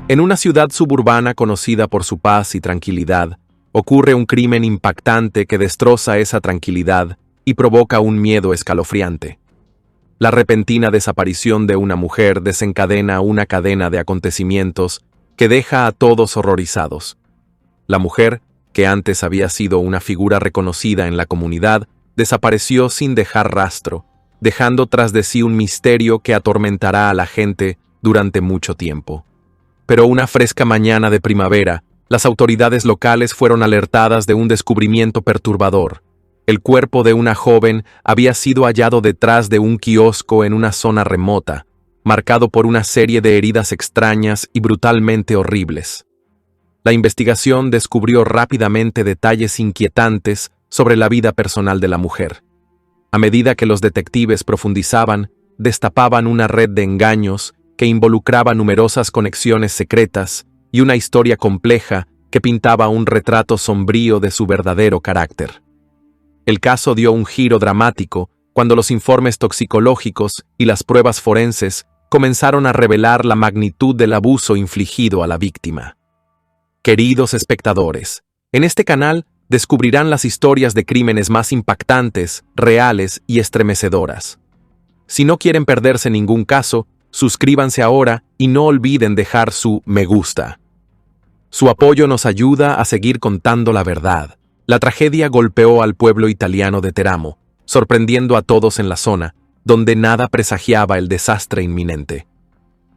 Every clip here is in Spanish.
En una ciudad suburbana conocida por su paz y tranquilidad, ocurre un crimen impactante que destroza esa tranquilidad y provoca un miedo escalofriante. La repentina desaparición de una mujer desencadena una cadena de acontecimientos que deja a todos horrorizados. La mujer, que antes había sido una figura reconocida en la comunidad, desapareció sin dejar rastro, dejando tras de sí un misterio que atormentará a la gente durante mucho tiempo. Pero una fresca mañana de primavera, las autoridades locales fueron alertadas de un descubrimiento perturbador. El cuerpo de una joven había sido hallado detrás de un kiosco en una zona remota, marcado por una serie de heridas extrañas y brutalmente horribles. La investigación descubrió rápidamente detalles inquietantes sobre la vida personal de la mujer. A medida que los detectives profundizaban, destapaban una red de engaños que involucraba numerosas conexiones secretas y una historia compleja que pintaba un retrato sombrío de su verdadero carácter. El caso dio un giro dramático cuando los informes toxicológicos y las pruebas forenses comenzaron a revelar la magnitud del abuso infligido a la víctima. Queridos espectadores, en este canal descubrirán las historias de crímenes más impactantes, reales y estremecedoras. Si no quieren perderse ningún caso, suscríbanse ahora y no olviden dejar su me gusta. Su apoyo nos ayuda a seguir contando la verdad. La tragedia golpeó al pueblo italiano de Teramo, sorprendiendo a todos en la zona, donde nada presagiaba el desastre inminente.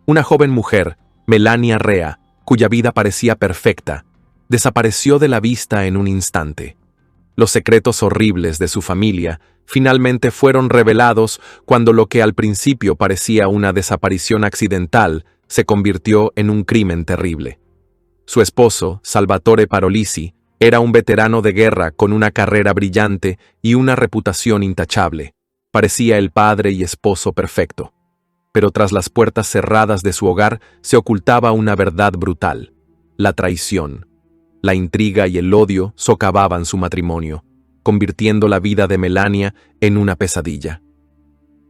Una joven mujer, Melania Rea, cuya vida parecía perfecta, desapareció de la vista en un instante. Los secretos horribles de su familia finalmente fueron revelados cuando lo que al principio parecía una desaparición accidental se convirtió en un crimen terrible. Su esposo, Salvatore Parolisi, era un veterano de guerra con una carrera brillante y una reputación intachable. Parecía el padre y esposo perfecto. Pero tras las puertas cerradas de su hogar se ocultaba una verdad brutal: la traición. La intriga y el odio socavaban su matrimonio, convirtiendo la vida de Melania en una pesadilla.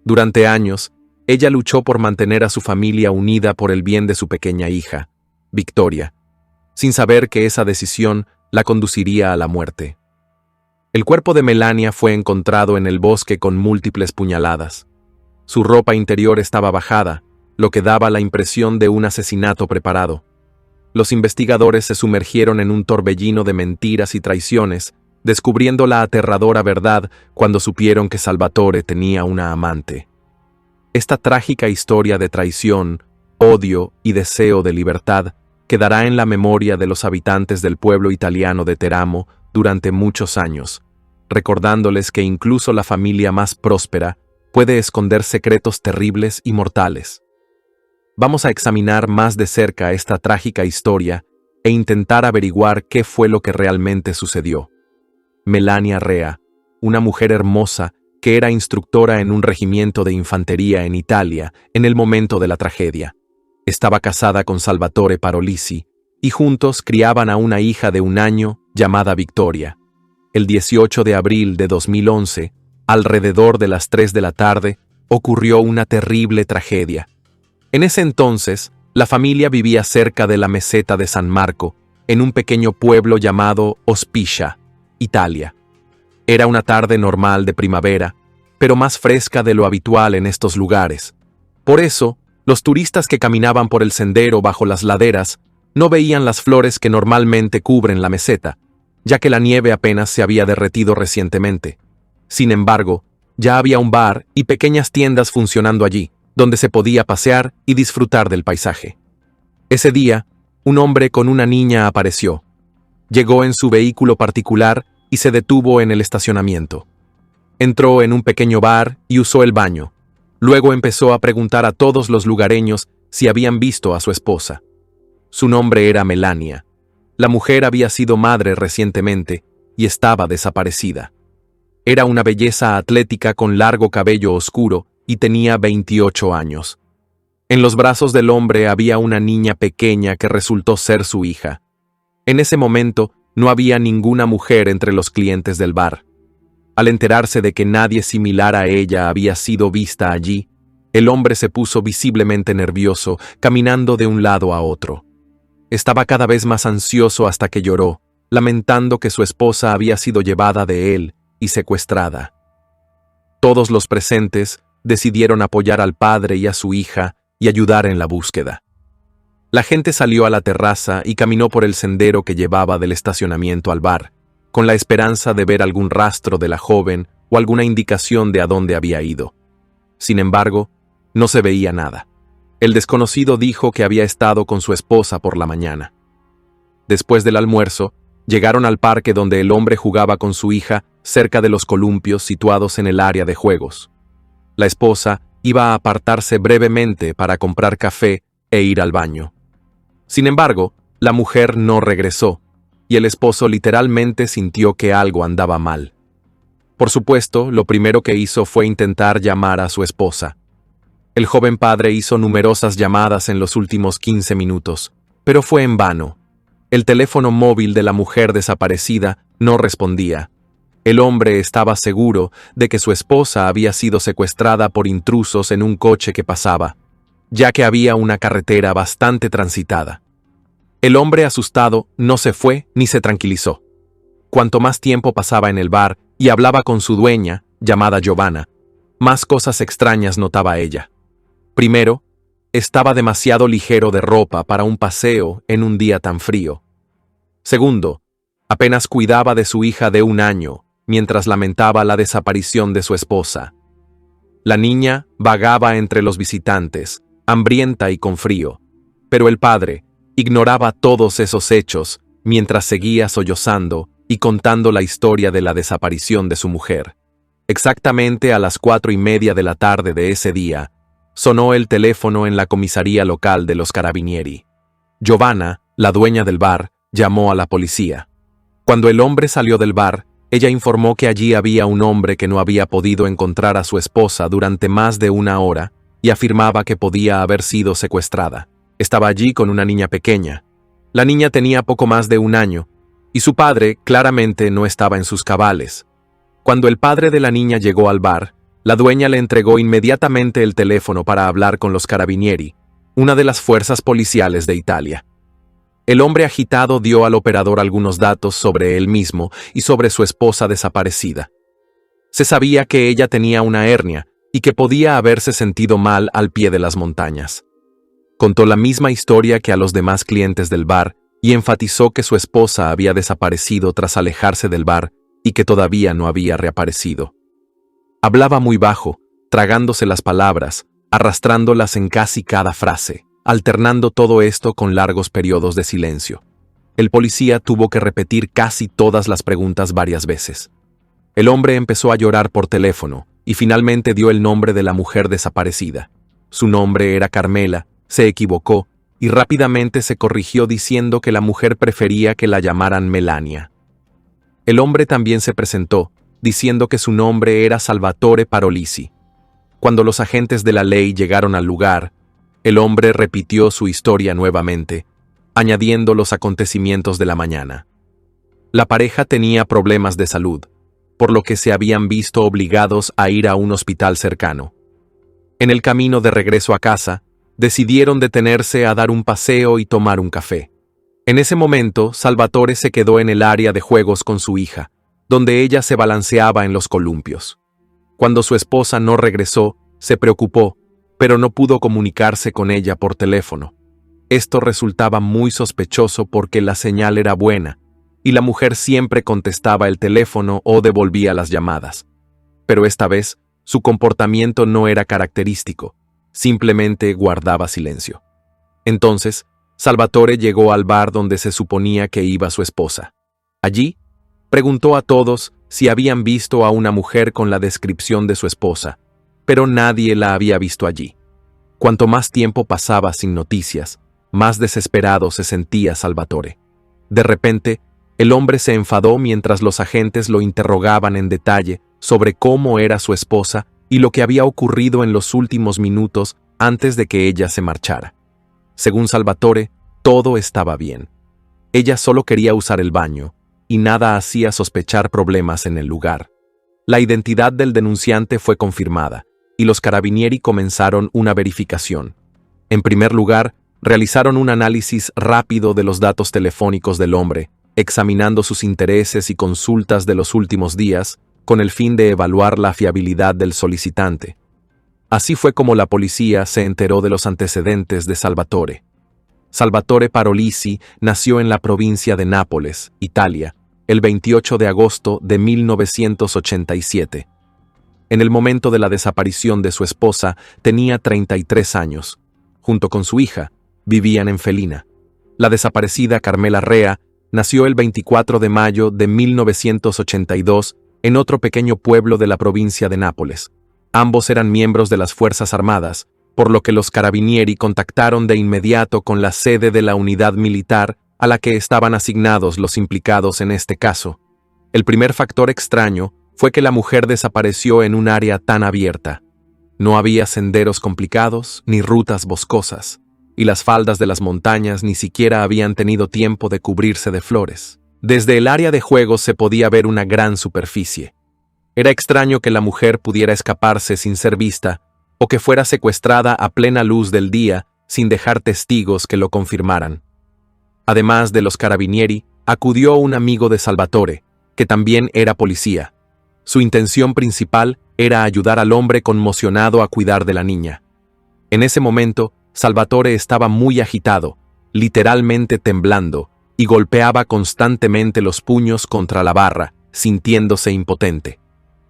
Durante años, ella luchó por mantener a su familia unida por el bien de su pequeña hija, Victoria, sin saber que esa decisión la conduciría a la muerte. El cuerpo de Melania fue encontrado en el bosque con múltiples puñaladas. Su ropa interior estaba bajada, lo que daba la impresión de un asesinato preparado. Los investigadores se sumergieron en un torbellino de mentiras y traiciones, descubriendo la aterradora verdad cuando supieron que Salvatore tenía una amante. Esta trágica historia de traición, odio y deseo de libertad quedará en la memoria de los habitantes del pueblo italiano de Teramo durante muchos años, recordándoles que incluso la familia más próspera puede esconder secretos terribles y mortales. Vamos a examinar más de cerca esta trágica historia e intentar averiguar qué fue lo que realmente sucedió. Melania Rea, una mujer hermosa que era instructora en un regimiento de infantería en Italia en el momento de la tragedia. Estaba casada con Salvatore Parolisi y juntos criaban a una hija de 1 año llamada Victoria. El 18 de abril de 2011, alrededor de las 3 de la tarde, ocurrió una terrible tragedia. En ese entonces, la familia vivía cerca de la meseta de San Marco, en un pequeño pueblo llamado Ospicia, Italia. Era una tarde normal de primavera, pero más fresca de lo habitual en estos lugares. Por eso, los turistas que caminaban por el sendero bajo las laderas no veían las flores que normalmente cubren la meseta, ya que la nieve apenas se había derretido recientemente. Sin embargo, ya había un bar y pequeñas tiendas funcionando allí, donde se podía pasear y disfrutar del paisaje. Ese día, un hombre con una niña apareció. Llegó en su vehículo particular y se detuvo en el estacionamiento. Entró en un pequeño bar y usó el baño. Luego empezó a preguntar a todos los lugareños si habían visto a su esposa. Su nombre era Melania. La mujer había sido madre recientemente y estaba desaparecida. Era una belleza atlética con largo cabello oscuro y tenía 28 años. En los brazos del hombre había una niña pequeña que resultó ser su hija. En ese momento no había ninguna mujer entre los clientes del bar. Al enterarse de que nadie similar a ella había sido vista allí, el hombre se puso visiblemente nervioso, caminando de un lado a otro. Estaba cada vez más ansioso hasta que lloró, lamentando que su esposa había sido llevada de él y secuestrada. Todos los presentes decidieron apoyar al padre y a su hija y ayudar en la búsqueda. La gente salió a la terraza y caminó por el sendero que llevaba del estacionamiento al bar, con la esperanza de ver algún rastro de la joven o alguna indicación de a dónde había ido. Sin embargo, no se veía nada. El desconocido dijo que había estado con su esposa por la mañana. Después del almuerzo, llegaron al parque donde el hombre jugaba con su hija cerca de los columpios situados en el área de juegos. La esposa iba a apartarse brevemente para comprar café e ir al baño. Sin embargo, la mujer no regresó, y el esposo literalmente sintió que algo andaba mal. Por supuesto, lo primero que hizo fue intentar llamar a su esposa. El joven padre hizo numerosas llamadas en los últimos 15 minutos, pero fue en vano. El teléfono móvil de la mujer desaparecida no respondía. El hombre estaba seguro de que su esposa había sido secuestrada por intrusos en un coche que pasaba, ya que había una carretera bastante transitada. El hombre asustado no se fue ni se tranquilizó. Cuanto más tiempo pasaba en el bar y hablaba con su dueña, llamada Giovanna, más cosas extrañas notaba ella. Primero, estaba demasiado ligero de ropa para un paseo en un día tan frío. Segundo, apenas cuidaba de su hija de 1 año, mientras lamentaba la desaparición de su esposa. La niña vagaba entre los visitantes, hambrienta y con frío, pero el padre ignoraba todos esos hechos mientras seguía sollozando y contando la historia de la desaparición de su mujer. Exactamente a las 4:30 de la tarde de ese día, sonó el teléfono en la comisaría local de los Carabinieri. Giovanna, la dueña del bar, llamó a la policía. Cuando el hombre salió del bar, ella informó que allí había un hombre que no había podido encontrar a su esposa durante más de 1 hora y afirmaba que podía haber sido secuestrada. Estaba allí con una niña pequeña. La niña tenía poco más de 1 año, y su padre claramente no estaba en sus cabales. Cuando el padre de la niña llegó al bar, la dueña le entregó inmediatamente el teléfono para hablar con los Carabinieri, una de las fuerzas policiales de Italia. El hombre agitado dio al operador algunos datos sobre él mismo y sobre su esposa desaparecida. Se sabía que ella tenía una hernia y que podía haberse sentido mal al pie de las montañas. Contó la misma historia que a los demás clientes del bar y enfatizó que su esposa había desaparecido tras alejarse del bar y que todavía no había reaparecido. Hablaba muy bajo, tragándose las palabras, arrastrándolas en casi cada frase, alternando todo esto con largos periodos de silencio. El policía tuvo que repetir casi todas las preguntas varias veces. El hombre empezó a llorar por teléfono y finalmente dio el nombre de la mujer desaparecida. Su nombre era Carmela, se equivocó y rápidamente se corrigió diciendo que la mujer prefería que la llamaran Melania. El hombre también se presentó, diciendo que su nombre era Salvatore Parolisi. Cuando los agentes de la ley llegaron al lugar, el hombre repitió su historia nuevamente, añadiendo los acontecimientos de la mañana. La pareja tenía problemas de salud, por lo que se habían visto obligados a ir a un hospital cercano. En el camino de regreso a casa, decidieron detenerse a dar un paseo y tomar un café. En ese momento, Salvatore se quedó en el área de juegos con su hija, donde ella se balanceaba en los columpios. Cuando su esposa no regresó, se preocupó, pero no pudo comunicarse con ella por teléfono. Esto resultaba muy sospechoso porque la señal era buena, y la mujer siempre contestaba el teléfono o devolvía las llamadas. Pero esta vez, su comportamiento no era característico, simplemente guardaba silencio. Entonces, Salvatore llegó al bar donde se suponía que iba su esposa. Allí, preguntó a todos si habían visto a una mujer con la descripción de su esposa, pero nadie la había visto allí. Cuanto más tiempo pasaba sin noticias, más desesperado se sentía Salvatore. De repente, el hombre se enfadó mientras los agentes lo interrogaban en detalle sobre cómo era su esposa y lo que había ocurrido en los últimos minutos antes de que ella se marchara. Según Salvatore, todo estaba bien. Ella solo quería usar el baño, y nada hacía sospechar problemas en el lugar. La identidad del denunciante fue confirmada, y los Carabinieri comenzaron una verificación. En primer lugar, Realizaron un análisis rápido de los datos telefónicos del hombre, examinando sus intereses y consultas de los últimos días, con el fin de evaluar la fiabilidad del solicitante. Así fue como la policía se enteró de los antecedentes de Salvatore. Salvatore Parolisi nació en la provincia de Nápoles, Italia, el 28 de agosto de 1987. En el momento de la desaparición de su esposa, tenía 33 años. Junto con su hija, vivían en Felina. La desaparecida Carmela Rea nació el 24 de mayo de 1982 en otro pequeño pueblo de la provincia de Nápoles. Ambos eran miembros de las Fuerzas Armadas, por lo que los carabinieri contactaron de inmediato con la sede de la unidad militar a la que estaban asignados los implicados en este caso. El primer factor extraño fue que la mujer desapareció en un área tan abierta. No había senderos complicados ni rutas boscosas, y las faldas de las montañas ni siquiera habían tenido tiempo de cubrirse de flores. Desde el área de juegos se podía ver una gran superficie. Era extraño que la mujer pudiera escaparse sin ser vista, o que fuera secuestrada a plena luz del día sin dejar testigos que lo confirmaran. Además de los carabinieri, acudió un amigo de Salvatore, que también era policía. Su intención principal era ayudar al hombre conmocionado a cuidar de la niña. En ese momento, Salvatore estaba muy agitado, literalmente temblando, y golpeaba constantemente los puños contra la barra, sintiéndose impotente.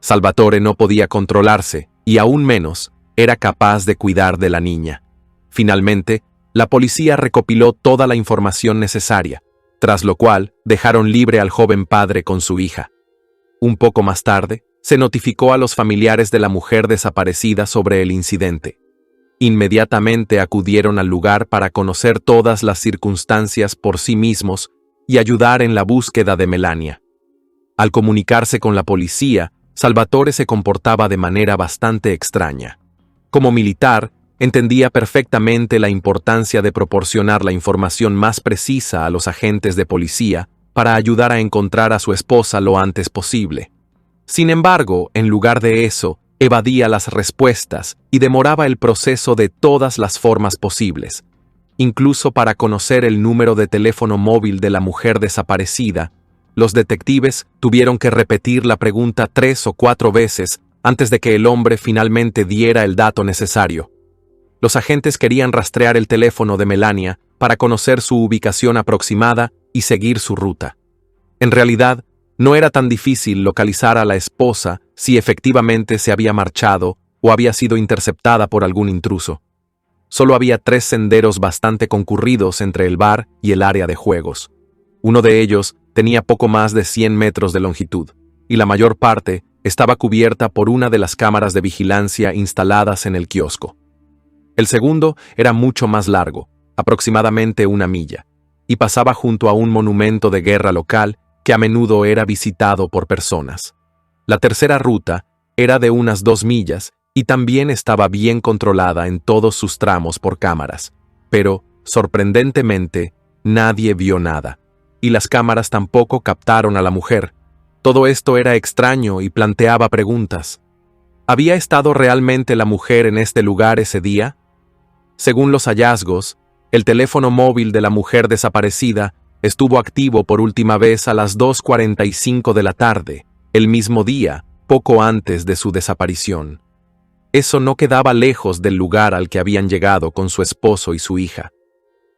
Salvatore no podía controlarse, y aún menos, era capaz de cuidar de la niña. Finalmente, la policía recopiló toda la información necesaria, tras lo cual dejaron libre al joven padre con su hija. Un poco más tarde, se notificó a los familiares de la mujer desaparecida sobre el incidente. Inmediatamente acudieron al lugar para conocer todas las circunstancias por sí mismos y ayudar en la búsqueda de Melania. Al comunicarse con la policía, Salvatore se comportaba de manera bastante extraña. Como militar, entendía perfectamente la importancia de proporcionar la información más precisa a los agentes de policía para ayudar a encontrar a su esposa lo antes posible. Sin embargo, en lugar de eso, evadía las respuestas y demoraba el proceso de todas las formas posibles. Incluso para conocer el número de teléfono móvil de la mujer desaparecida, los detectives tuvieron que repetir la pregunta 3 o 4 veces antes de que el hombre finalmente diera el dato necesario. Los agentes querían rastrear el teléfono de Melania para conocer su ubicación aproximada y seguir su ruta. En realidad, no era tan difícil localizar a la esposa si efectivamente se había marchado o había sido interceptada por algún intruso. Solo había 3 senderos bastante concurridos entre el bar y el área de juegos. Uno de ellos tenía poco más de 100 metros de longitud, y la mayor parte estaba cubierta por una de las cámaras de vigilancia instaladas en el kiosco. El segundo era mucho más largo, aproximadamente 1 milla, y pasaba junto a un monumento de guerra local que a menudo era visitado por personas. La tercera ruta era de unas 2 millas y también estaba bien controlada en todos sus tramos por cámaras, pero, sorprendentemente, nadie vio nada, y las cámaras tampoco captaron a la mujer. Todo esto era extraño y planteaba preguntas. ¿Había estado realmente la mujer en este lugar ese día? Según los hallazgos, el teléfono móvil de la mujer desaparecida estuvo activo por última vez a las 2:45 de la tarde, el mismo día, poco antes de su desaparición. Eso no quedaba lejos del lugar al que habían llegado con su esposo y su hija.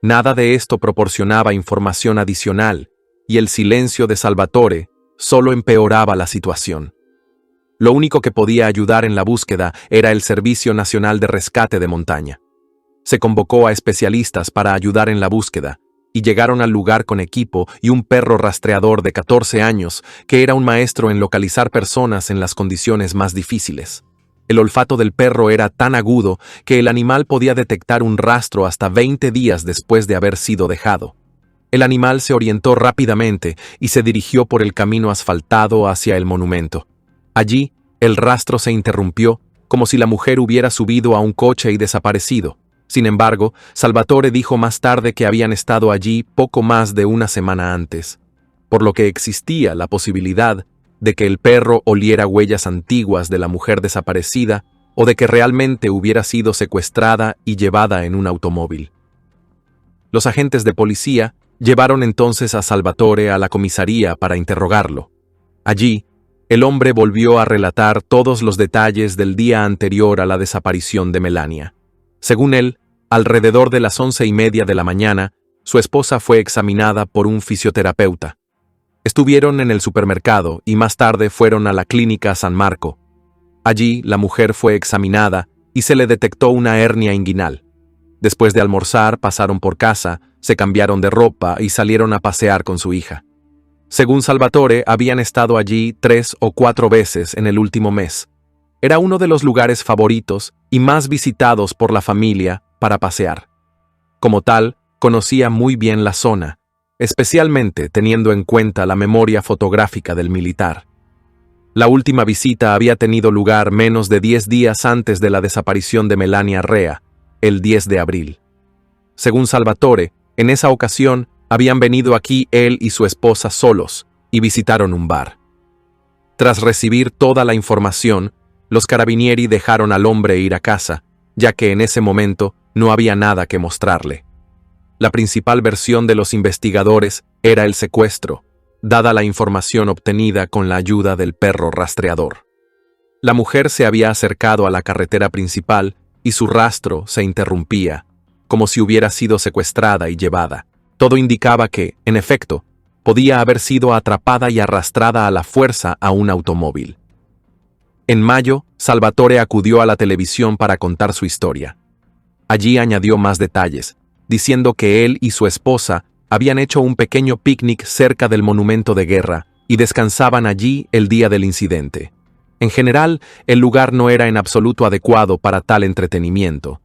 Nada de esto proporcionaba información adicional, y el silencio de Salvatore solo empeoraba la situación. Lo único que podía ayudar en la búsqueda era el Servicio Nacional de Rescate de Montaña. Se convocó a especialistas para ayudar en la búsqueda, y llegaron al lugar con equipo y un perro rastreador de 14 años, que era un maestro en localizar personas en las condiciones más difíciles. El olfato del perro era tan agudo que el animal podía detectar un rastro hasta 20 días después de haber sido dejado. El animal se orientó rápidamente y se dirigió por el camino asfaltado hacia el monumento. Allí, el rastro se interrumpió, como si la mujer hubiera subido a un coche y desaparecido. Sin embargo, Salvatore dijo más tarde que habían estado allí poco más de 1 semana antes, por lo que existía la posibilidad de que el perro oliera huellas antiguas de la mujer desaparecida o de que realmente hubiera sido secuestrada y llevada en un automóvil. Los agentes de policía llevaron entonces a Salvatore a la comisaría para interrogarlo. Allí, el hombre volvió a relatar todos los detalles del día anterior a la desaparición de Melania. Según él, alrededor de las 11:30 de la mañana, su esposa fue examinada por un fisioterapeuta. Estuvieron en el supermercado y más tarde fueron a la clínica San Marco. Allí, la mujer fue examinada y se le detectó una hernia inguinal. Después de almorzar, pasaron por casa, se cambiaron de ropa y salieron a pasear con su hija. Según Salvatore, habían estado allí 3 o 4 veces en el último mes. Era uno de los lugares favoritos y más visitados por la familia para pasear. Como tal, conocía muy bien la zona, especialmente teniendo en cuenta la memoria fotográfica del militar. La última visita había tenido lugar menos de 10 días antes de la desaparición de Melania Rea, el 10 de abril. Según Salvatore, en esa ocasión habían venido aquí él y su esposa solos y visitaron un bar. Tras recibir toda la información, los carabinieri dejaron al hombre ir a casa, ya que en ese momento no había nada que mostrarle. La principal versión de los investigadores era el secuestro, dada la información obtenida con la ayuda del perro rastreador. La mujer se había acercado a la carretera principal y su rastro se interrumpía, como si hubiera sido secuestrada y llevada. Todo indicaba que, en efecto, podía haber sido atrapada y arrastrada a la fuerza a un automóvil. En mayo, Salvatore acudió a la televisión para contar su historia. Allí añadió más detalles, diciendo que él y su esposa habían hecho un pequeño picnic cerca del monumento de guerra y descansaban allí el día del incidente. En general, el lugar no era en absoluto adecuado para tal entretenimiento.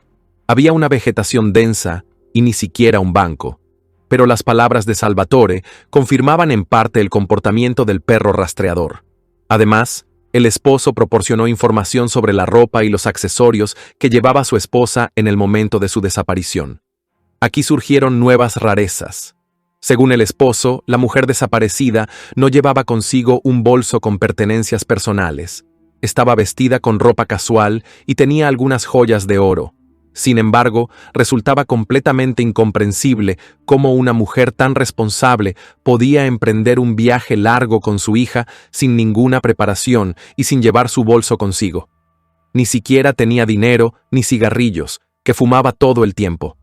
Había una vegetación densa y ni siquiera un banco. Pero las palabras de Salvatore confirmaban en parte el comportamiento del perro rastreador. Además, el esposo proporcionó información sobre la ropa y los accesorios que llevaba su esposa en el momento de su desaparición. Aquí surgieron nuevas rarezas. Según el esposo, la mujer desaparecida no llevaba consigo un bolso con pertenencias personales. Estaba vestida con ropa casual y tenía algunas joyas de oro. Sin embargo, resultaba completamente incomprensible cómo una mujer tan responsable podía emprender un viaje largo con su hija sin ninguna preparación y sin llevar su bolso consigo. Ni siquiera tenía dinero ni cigarrillos, que fumaba todo el tiempo.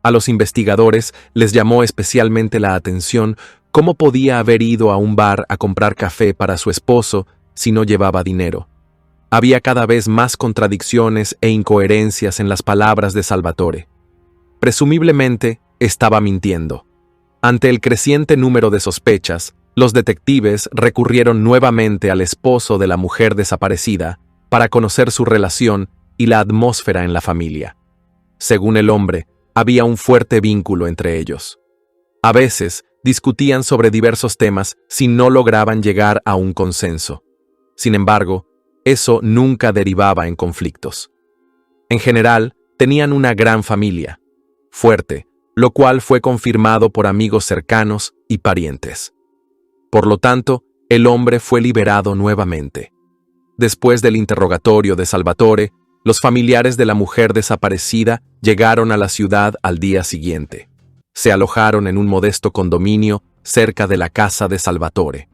A los investigadores les llamó especialmente la atención cómo podía haber ido a un bar a comprar café para su esposo si no llevaba dinero. Había cada vez más contradicciones e incoherencias en las palabras de Salvatore. Presumiblemente, estaba mintiendo. Ante el creciente número de sospechas, los detectives recurrieron nuevamente al esposo de la mujer desaparecida para conocer su relación y la atmósfera en la familia. Según el hombre, había un fuerte vínculo entre ellos. A veces, discutían sobre diversos temas si no lograban llegar a un consenso. Sin embargo, eso nunca derivaba en conflictos. En general, tenían una gran familia, fuerte, lo cual fue confirmado por amigos cercanos y parientes. Por lo tanto, el hombre fue liberado nuevamente. Después del interrogatorio de Salvatore, los familiares de la mujer desaparecida llegaron a la ciudad al día siguiente. Se alojaron en un modesto condominio cerca de la casa de Salvatore.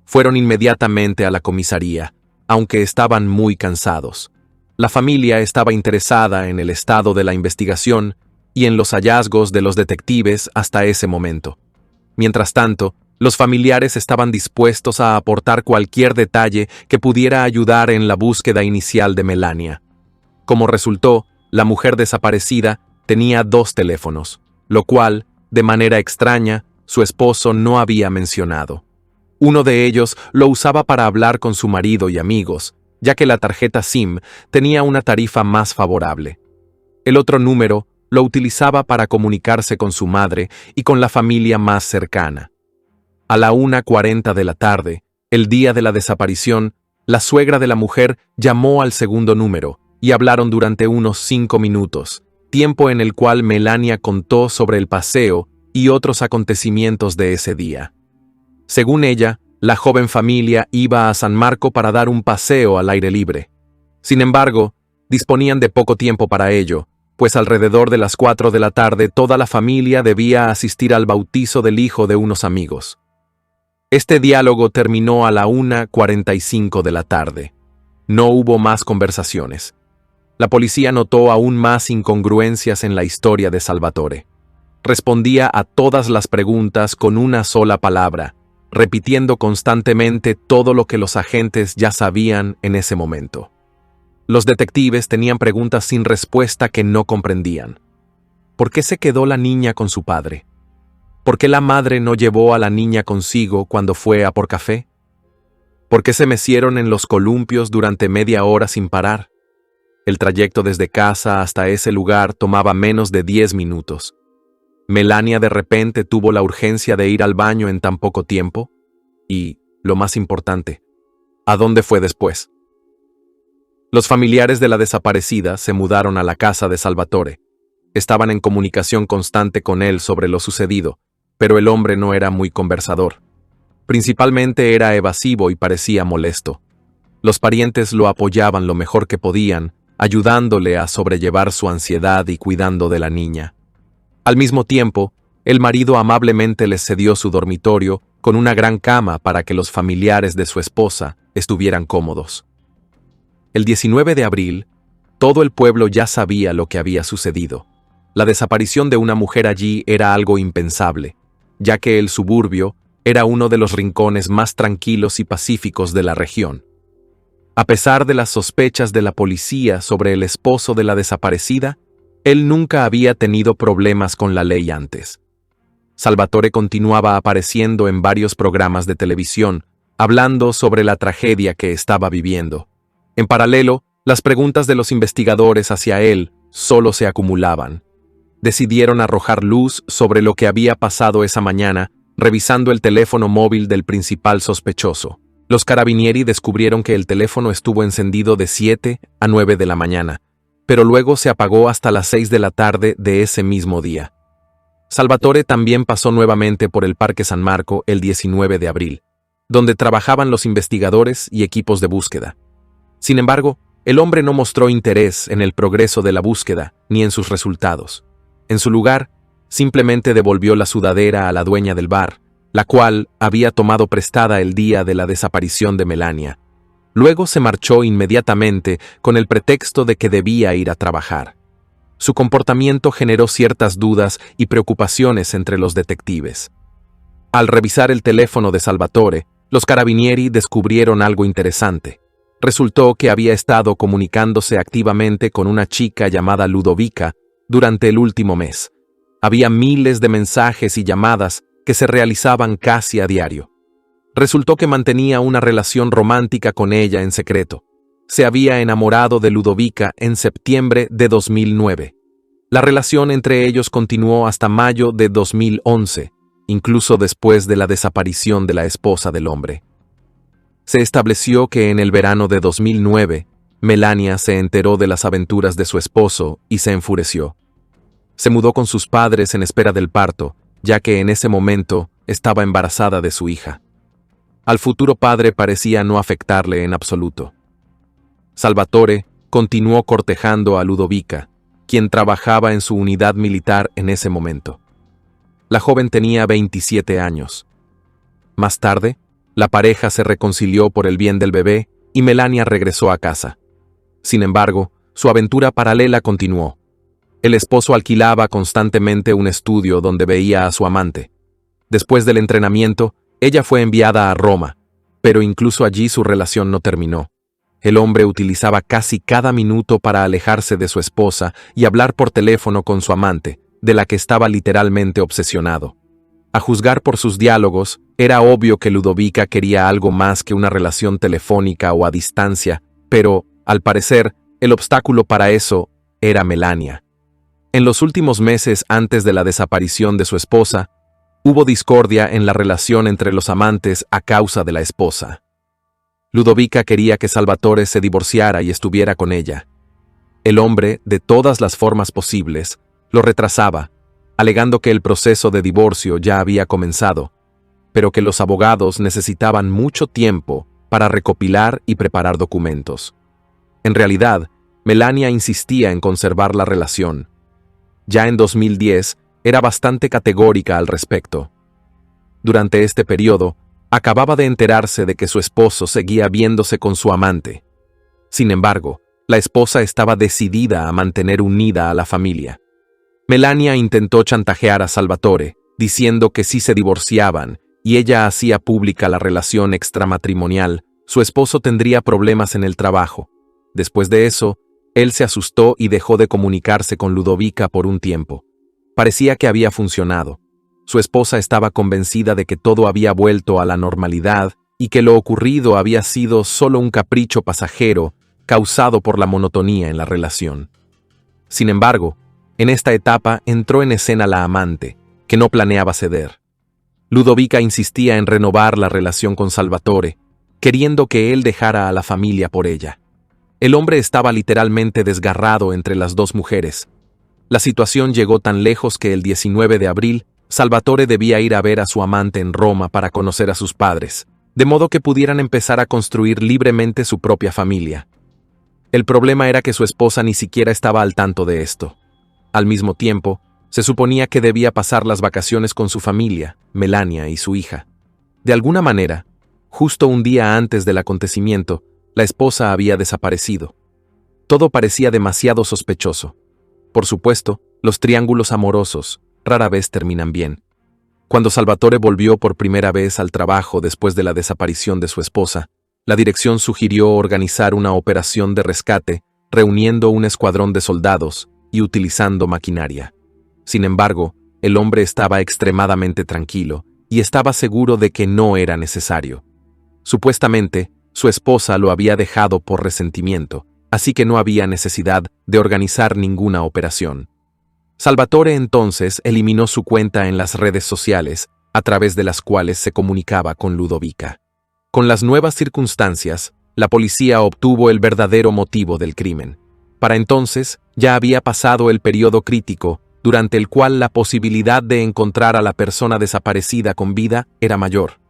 Fueron inmediatamente a la comisaría, aunque estaban muy cansados. La familia estaba interesada en el estado de la investigación y en los hallazgos de los detectives hasta ese momento. Mientras tanto, los familiares estaban dispuestos a aportar cualquier detalle que pudiera ayudar en la búsqueda inicial de Melania. Como resultó, la mujer desaparecida tenía 2 teléfonos, lo cual, de manera extraña, su esposo no había mencionado. Uno de ellos lo usaba para hablar con su marido y amigos, ya que la tarjeta SIM tenía una tarifa más favorable. El otro número lo utilizaba para comunicarse con su madre y con la familia más cercana. A la 1:40 de la tarde, el día de la desaparición, la suegra de la mujer llamó al segundo número y hablaron durante unos 5 minutos, tiempo en el cual Melania contó sobre el paseo y otros acontecimientos de ese día. Según ella, la joven familia iba a San Marco para dar un paseo al aire libre. Sin embargo, disponían de poco tiempo para ello, pues alrededor de las 4 de la tarde toda la familia debía asistir al bautizo del hijo de unos amigos. Este diálogo terminó a la 1:45 de la tarde. No hubo más conversaciones. La policía notó aún más incongruencias en la historia de Salvatore. Respondía a todas las preguntas con una sola palabra, repitiendo constantemente todo lo que los agentes ya sabían en ese momento. Los detectives tenían preguntas sin respuesta que no comprendían. ¿Por qué se quedó la niña con su padre? ¿Por qué la madre no llevó a la niña consigo cuando fue a por café? ¿Por qué se mecieron en los columpios durante media hora sin parar? El trayecto desde casa hasta ese lugar tomaba menos de 10 minutos. ¿Melania de repente tuvo la urgencia de ir al baño en tan poco tiempo? Y, lo más importante, ¿a dónde fue después? Los familiares de la desaparecida se mudaron a la casa de Salvatore. Estaban en comunicación constante con él sobre lo sucedido, pero el hombre no era muy conversador. Principalmente era evasivo y parecía molesto. Los parientes lo apoyaban lo mejor que podían, ayudándole a sobrellevar su ansiedad y cuidando de la niña. Al mismo tiempo, el marido amablemente les cedió su dormitorio con una gran cama para que los familiares de su esposa estuvieran cómodos. El 19 de abril, todo el pueblo ya sabía lo que había sucedido. La desaparición de una mujer allí era algo impensable, ya que el suburbio era uno de los rincones más tranquilos y pacíficos de la región. A pesar de las sospechas de la policía sobre el esposo de la desaparecida, él nunca había tenido problemas con la ley antes. Salvatore continuaba apareciendo en varios programas de televisión, hablando sobre la tragedia que estaba viviendo. En paralelo, las preguntas de los investigadores hacia él solo se acumulaban. Decidieron arrojar luz sobre lo que había pasado esa mañana, revisando el teléfono móvil del principal sospechoso. Los carabinieri descubrieron que el teléfono estuvo encendido de 7 a 9 de la mañana, pero luego se apagó hasta las 6 de la tarde de ese mismo día. Salvatore también pasó nuevamente por el Parque San Marco el 19 de abril, donde trabajaban los investigadores y equipos de búsqueda. Sin embargo, el hombre no mostró interés en el progreso de la búsqueda ni en sus resultados. En su lugar, simplemente devolvió la sudadera a la dueña del bar, la cual había tomado prestada el día de la desaparición de Melania. Luego se marchó inmediatamente con el pretexto de que debía ir a trabajar. Su comportamiento generó ciertas dudas y preocupaciones entre los detectives. Al revisar el teléfono de Salvatore, los carabinieri descubrieron algo interesante. Resultó que había estado comunicándose activamente con una chica llamada Ludovica durante el último mes. Había miles de mensajes y llamadas que se realizaban casi a diario. Resultó que mantenía una relación romántica con ella en secreto. Se había enamorado de Ludovica en septiembre de 2009. La relación entre ellos continuó hasta mayo de 2011, incluso después de la desaparición de la esposa del hombre. Se estableció que en el verano de 2009, Melania se enteró de las aventuras de su esposo y se enfureció. Se mudó con sus padres en espera del parto, ya que en ese momento estaba embarazada de su hija. Al futuro padre parecía no afectarle en absoluto. Salvatore continuó cortejando a Ludovica, quien trabajaba en su unidad militar en ese momento. La joven tenía 27 años. Más tarde, la pareja se reconcilió por el bien del bebé y Melania regresó a casa. Sin embargo, su aventura paralela continuó. El esposo alquilaba constantemente un estudio donde veía a su amante. Después del entrenamiento, ella fue enviada a Roma, pero incluso allí su relación no terminó. El hombre utilizaba casi cada minuto para alejarse de su esposa y hablar por teléfono con su amante, de la que estaba literalmente obsesionado. A juzgar por sus diálogos, era obvio que Ludovica quería algo más que una relación telefónica o a distancia, pero, al parecer, el obstáculo para eso era Melania. En los últimos meses antes de la desaparición de su esposa, hubo discordia en la relación entre los amantes a causa de la esposa. Ludovica quería que Salvatore se divorciara y estuviera con ella. El hombre, de todas las formas posibles, lo retrasaba, alegando que el proceso de divorcio ya había comenzado, pero que los abogados necesitaban mucho tiempo para recopilar y preparar documentos. En realidad, Melania insistía en conservar la relación. Ya en 2010, era bastante categórica al respecto. Durante este periodo, acababa de enterarse de que su esposo seguía viéndose con su amante. Sin embargo, la esposa estaba decidida a mantener unida a la familia. Melania intentó chantajear a Salvatore, diciendo que si se divorciaban y ella hacía pública la relación extramatrimonial, su esposo tendría problemas en el trabajo. Después de eso, él se asustó y dejó de comunicarse con Ludovica por un tiempo. Parecía que había funcionado. Su esposa estaba convencida de que todo había vuelto a la normalidad y que lo ocurrido había sido solo un capricho pasajero causado por la monotonía en la relación. Sin embargo, en esta etapa entró en escena la amante, que no planeaba ceder. Ludovica insistía en renovar la relación con Salvatore, queriendo que él dejara a la familia por ella. El hombre estaba literalmente desgarrado entre las dos mujeres. La situación llegó tan lejos que el 19 de abril, Salvatore debía ir a ver a su amante en Roma para conocer a sus padres, de modo que pudieran empezar a construir libremente su propia familia. El problema era que su esposa ni siquiera estaba al tanto de esto. Al mismo tiempo, se suponía que debía pasar las vacaciones con su familia, Melania y su hija. De alguna manera, justo un día antes del acontecimiento, la esposa había desaparecido. Todo parecía demasiado sospechoso. Por supuesto, los triángulos amorosos rara vez terminan bien. Cuando Salvatore volvió por primera vez al trabajo después de la desaparición de su esposa, la dirección sugirió organizar una operación de rescate, reuniendo un escuadrón de soldados y utilizando maquinaria. Sin embargo, el hombre estaba extremadamente tranquilo y estaba seguro de que no era necesario. Supuestamente, su esposa lo había dejado por resentimiento, así que no había necesidad de organizar ninguna operación. Salvatore entonces eliminó su cuenta en las redes sociales, a través de las cuales se comunicaba con Ludovica. Con las nuevas circunstancias, la policía obtuvo el verdadero motivo del crimen. Para entonces, ya había pasado el periodo crítico, durante el cual la posibilidad de encontrar a la persona desaparecida con vida era mayor.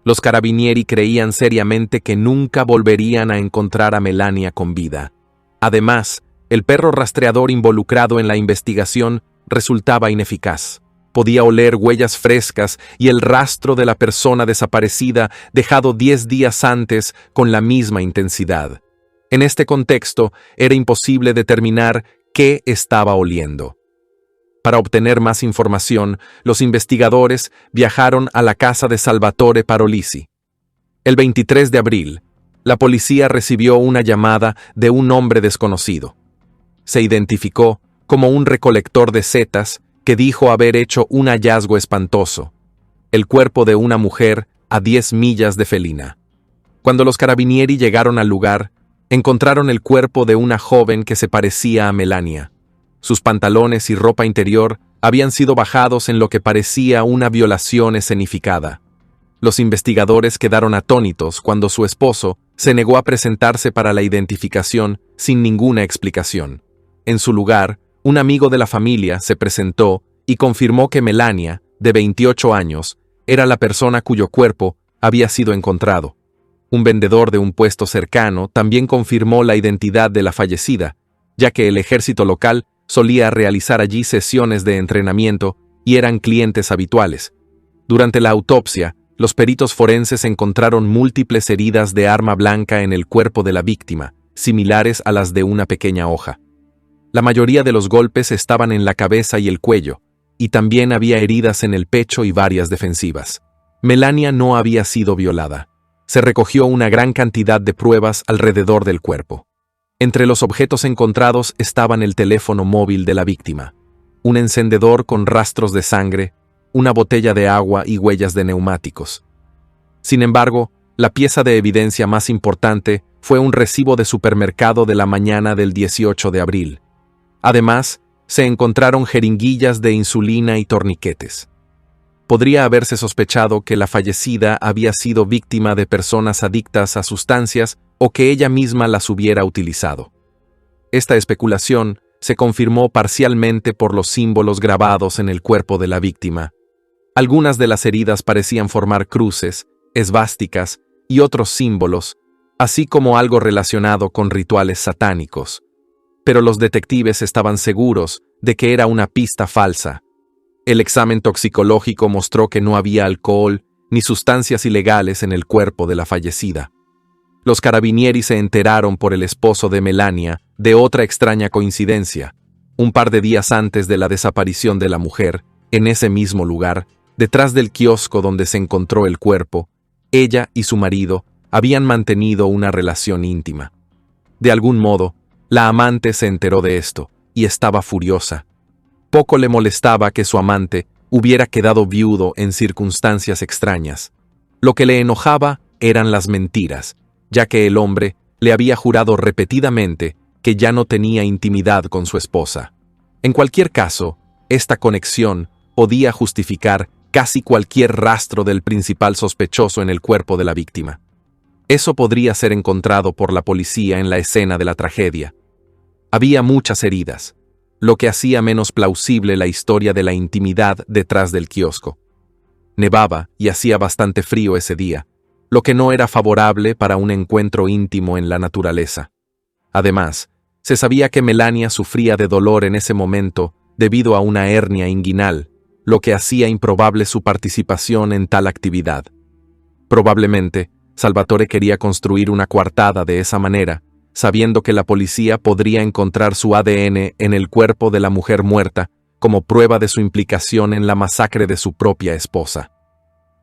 Los carabinieri creían seriamente que nunca volverían a encontrar a Melania con vida. Además, el perro rastreador involucrado en la investigación resultaba ineficaz. Podía oler huellas frescas y el rastro de la persona desaparecida dejado 10 días antes con la misma intensidad. En este contexto, era imposible determinar qué estaba oliendo. Para obtener más información, los investigadores viajaron a la casa de Salvatore Parolisi. El 23 de abril, la policía recibió una llamada de un hombre desconocido. Se identificó como un recolector de setas que dijo haber hecho un hallazgo espantoso: el cuerpo de una mujer a 10 millas de Felina. Cuando los carabinieri llegaron al lugar, encontraron el cuerpo de una joven que se parecía a Melania. Sus pantalones y ropa interior habían sido bajados en lo que parecía una violación escenificada. Los investigadores quedaron atónitos cuando su esposo se negó a presentarse para la identificación sin ninguna explicación. En su lugar, un amigo de la familia se presentó y confirmó que Melania, de 28 años, era la persona cuyo cuerpo había sido encontrado. Un vendedor de un puesto cercano también confirmó la identidad de la fallecida, ya que el ejército local solía realizar allí sesiones de entrenamiento y eran clientes habituales. Durante la autopsia, los peritos forenses encontraron múltiples heridas de arma blanca en el cuerpo de la víctima, similares a las de una pequeña hoja. La mayoría de los golpes estaban en la cabeza y el cuello, y también había heridas en el pecho y varias defensivas. Melania no había sido violada. Se recogió una gran cantidad de pruebas alrededor del cuerpo. Entre los objetos encontrados estaban el teléfono móvil de la víctima, un encendedor con rastros de sangre, una botella de agua y huellas de neumáticos. Sin embargo, la pieza de evidencia más importante fue un recibo de supermercado de la mañana del 18 de abril. Además, se encontraron jeringuillas de insulina y torniquetes. Podría haberse sospechado que la fallecida había sido víctima de personas adictas a sustancias o que ella misma las hubiera utilizado. Esta especulación se confirmó parcialmente por los símbolos grabados en el cuerpo de la víctima. Algunas de las heridas parecían formar cruces, esvásticas y otros símbolos, así como algo relacionado con rituales satánicos. pero los detectives estaban seguros de que era una pista falsa. El examen toxicológico mostró que no había alcohol ni sustancias ilegales en el cuerpo de la fallecida. Los carabinieri se enteraron por el esposo de Melania de otra extraña coincidencia. Un par de días antes de la desaparición de la mujer, en ese mismo lugar, detrás del kiosco donde se encontró el cuerpo, ella y su marido habían mantenido una relación íntima. De algún modo, la amante se enteró de esto y estaba furiosa. Poco le molestaba que su amante hubiera quedado viudo en circunstancias extrañas. Lo que le enojaba eran las mentiras, ya que el hombre le había jurado repetidamente que ya no tenía intimidad con su esposa. En cualquier caso, esta conexión podía justificar casi cualquier rastro del principal sospechoso en el cuerpo de la víctima. Eso podría ser encontrado por la policía en la escena de la tragedia. Había muchas heridas, lo que hacía menos plausible la historia de la intimidad detrás del kiosco. Nevaba y hacía bastante frío ese día, lo que no era favorable para un encuentro íntimo en la naturaleza. Además, se sabía que Melania sufría de dolor en ese momento debido a una hernia inguinal, lo que hacía improbable su participación en tal actividad. Probablemente, Salvatore quería construir una coartada de esa manera, sabiendo que la policía podría encontrar su ADN en el cuerpo de la mujer muerta como prueba de su implicación en la masacre de su propia esposa.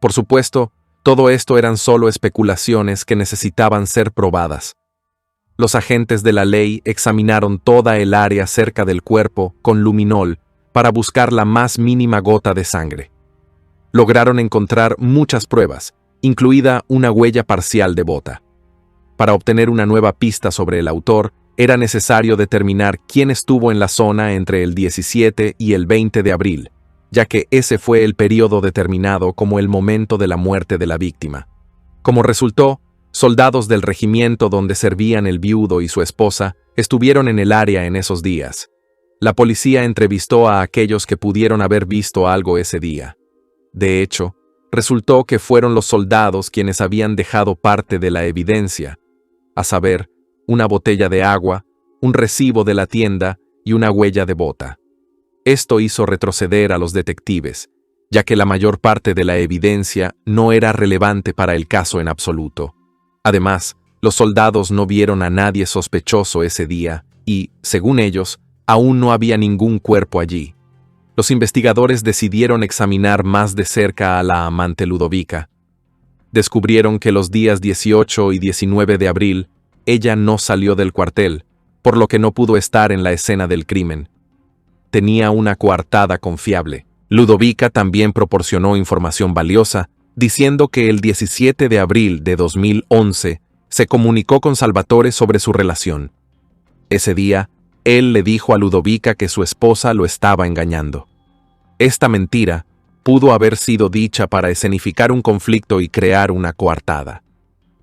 Por supuesto, todo esto eran solo especulaciones que necesitaban ser probadas. Los agentes de la ley examinaron toda el área cerca del cuerpo con luminol para buscar la más mínima gota de sangre. Lograron encontrar muchas pruebas, incluida una huella parcial de bota. Para obtener una nueva pista sobre el autor, era necesario determinar quién estuvo en la zona entre el 17 y el 20 de abril, ya que ese fue el periodo determinado como el momento de la muerte de la víctima. Como resultó, soldados del regimiento donde servían el viudo y su esposa estuvieron en el área en esos días. La policía entrevistó a aquellos que pudieron haber visto algo ese día. De hecho, resultó que fueron los soldados quienes habían dejado parte de la evidencia, a saber, una botella de agua, un recibo de la tienda y una huella de bota. Esto hizo retroceder a los detectives, ya que la mayor parte de la evidencia no era relevante para el caso en absoluto. Además, los soldados no vieron a nadie sospechoso ese día y, según ellos, aún no había ningún cuerpo allí. Los investigadores decidieron examinar más de cerca a la amante Ludovica. Descubrieron que los días 18 y 19 de abril, ella no salió del cuartel, por lo que no pudo estar en la escena del crimen. Tenía una coartada confiable. Ludovica también proporcionó información valiosa, diciendo que el 17 de abril de 2011 se comunicó con Salvatore sobre su relación. Ese día, él le dijo a Ludovica que su esposa lo estaba engañando. Esta mentira pudo haber sido dicha para escenificar un conflicto y crear una coartada.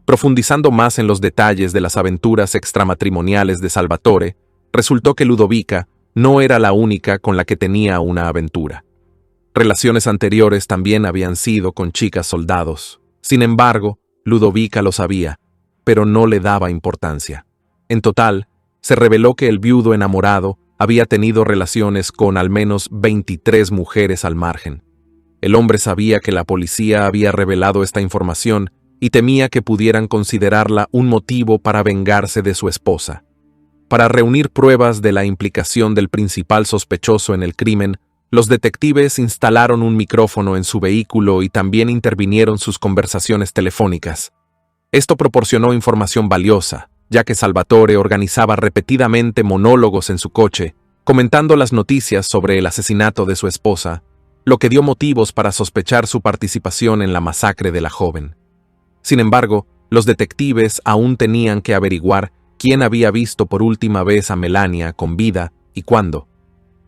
Profundizando más en los detalles de las aventuras extramatrimoniales de Salvatore, resultó que Ludovica no era la única con la que tenía una aventura. Relaciones anteriores también habían sido con chicas soldados. Sin embargo, Ludovica lo sabía, pero no le daba importancia. En total, se reveló que el viudo enamorado había tenido relaciones con al menos 23 mujeres al margen. El hombre sabía que la policía había revelado esta información y temía que pudieran considerarla un motivo para vengarse de su esposa. Para reunir pruebas de la implicación del principal sospechoso en el crimen, los detectives instalaron un micrófono en su vehículo y también intervinieron sus conversaciones telefónicas. Esto proporcionó información valiosa, ya que Salvatore organizaba repetidamente monólogos en su coche, comentando las noticias sobre el asesinato de su esposa, lo que dio motivos para sospechar su participación en la masacre de la joven. Sin embargo, los detectives aún tenían que averiguar quién había visto por última vez a Melania con vida y cuándo.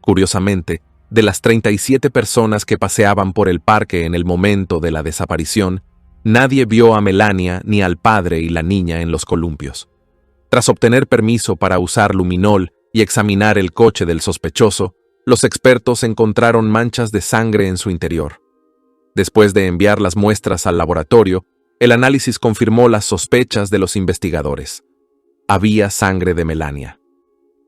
Curiosamente, de las 37 personas que paseaban por el parque en el momento de la desaparición, nadie vio a Melania ni al padre y la niña en los columpios. Tras obtener permiso para usar luminol y examinar el coche del sospechoso, los expertos encontraron manchas de sangre en su interior. Después de enviar las muestras al laboratorio, el análisis confirmó las sospechas de los investigadores. Había sangre de Melania.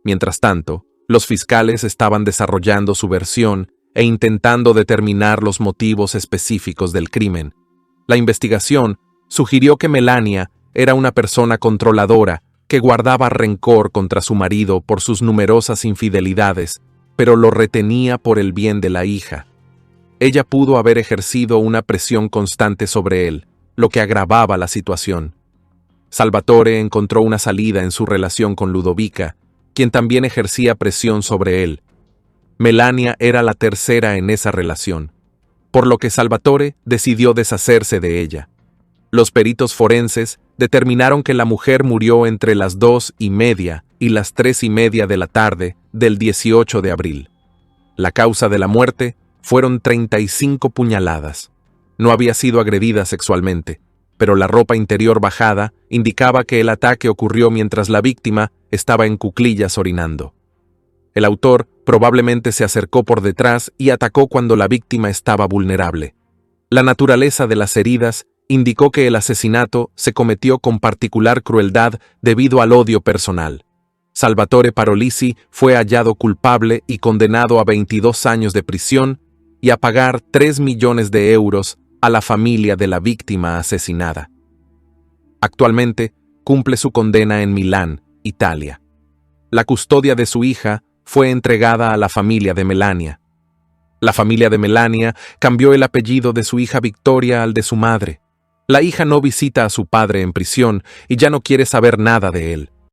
Mientras tanto, los fiscales estaban desarrollando su versión e intentando determinar los motivos específicos del crimen. La investigación sugirió que Melania era una persona controladora que guardaba rencor contra su marido por sus numerosas infidelidades, pero lo retenía por el bien de la hija. Ella pudo haber ejercido una presión constante sobre él, lo que agravaba la situación. Salvatore encontró una salida en su relación con Ludovica, quien también ejercía presión sobre él. Melania era la tercera en esa relación, por lo que Salvatore decidió deshacerse de ella. Los peritos forenses determinaron que la mujer murió entre las 2:30 y las 3:30 de la tarde del 18 de abril. La causa de la muerte fueron 35 puñaladas. No había sido agredida sexualmente, pero la ropa interior bajada indicaba que el ataque ocurrió mientras la víctima estaba en cuclillas orinando. El autor probablemente se acercó por detrás y atacó cuando la víctima estaba vulnerable. La naturaleza de las heridas indicó que el asesinato se cometió con particular crueldad debido al odio personal. Salvatore Parolisi fue hallado culpable y condenado a 22 años de prisión y a pagar 3 millones de euros a la familia de la víctima asesinada. Actualmente cumple su condena en Milán, Italia. La custodia de su hija fue entregada a la familia de Melania. La familia de Melania cambió el apellido de su hija Victoria al de su madre. La hija no visita a su padre en prisión y ya no quiere saber nada de él.